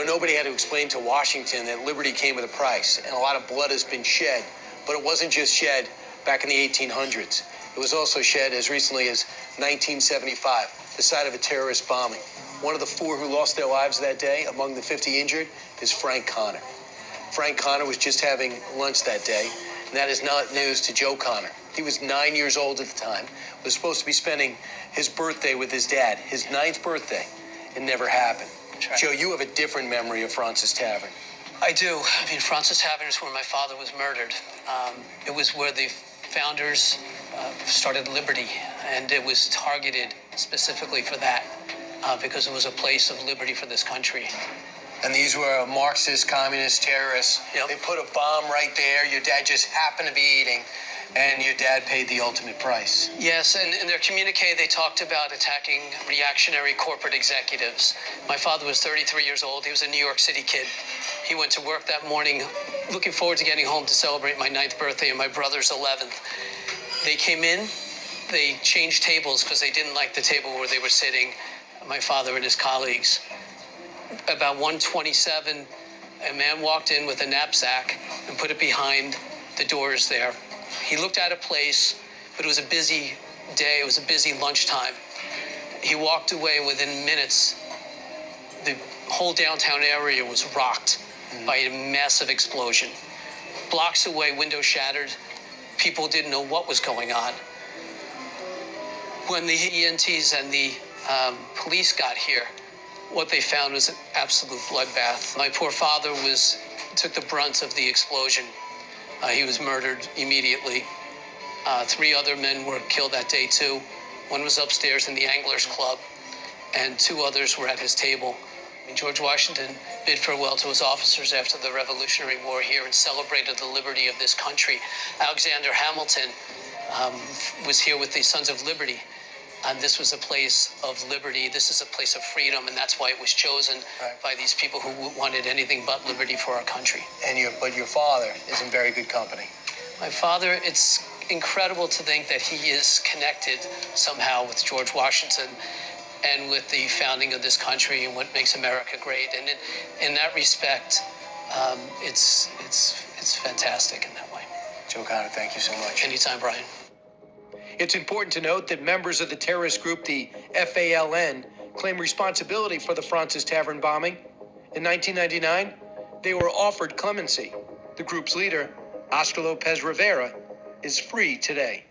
nobody had to explain to Washington that liberty came with a price, and a lot of blood has been shed. But it wasn't just shed back in the 1800s. It was also shed as recently as 1975, the site of a terrorist bombing. One of the 4 who lost their lives that day, among the 50 injured, is Frank Connor. Frank Connor was just having lunch that day, and that is not news to Joe Connor. He was 9 years old at the time, was supposed to be spending his birthday with his dad, his 9th birthday. It never happened. Right. Joe, you have a different memory of Fraunces Tavern. I do. I mean, Fraunces Tavern is where my father was murdered. It was where the founders started liberty, and it was targeted specifically for that because it was a place of liberty for this country. And these were Marxist, communist terrorists. Yep. They put a bomb right there. Your dad just happened to be eating, and your dad paid the ultimate price. Yes, and in their communique, they talked about attacking reactionary corporate executives. My father was 33 years old. He was a New York City kid. He went to work that morning, looking forward to getting home to celebrate my 9th birthday and my brother's 11th. They came in, they changed tables because they didn't like the table where they were sitting, my father and his colleagues. About 1:27, a man walked in with a knapsack and put it behind the doors there. He looked out of place, but it was a busy day. It was a busy lunchtime. He walked away, and within minutes, the whole downtown area was rocked by a massive explosion. Blocks away, windows shattered. People didn't know what was going on. When the EMTs and the police got here, what they found was an absolute bloodbath. My poor father took the brunt of the explosion. He was murdered immediately. 3 other men were killed that day too. One was upstairs in the Anglers Club, and 2 others were at his table. George Washington bid farewell to his officers after the Revolutionary War here and celebrated the liberty of this country. Alexander Hamilton was here with the Sons of Liberty. And this was a place of liberty. This is a place of freedom, and that's why it was chosen by these people who wanted anything but liberty for our country. But your father is in very good company. My father, it's incredible to think that he is connected somehow with George Washington and with the founding of this country and what makes America great. And in that respect, it's fantastic in that way. Joe Connor, thank you so much. Anytime, Brian. It's important to note that members of the terrorist group, the FALN, claim responsibility for the Fraunces Tavern bombing. In 1999, they were offered clemency. The group's leader, Oscar Lopez Rivera, is free today.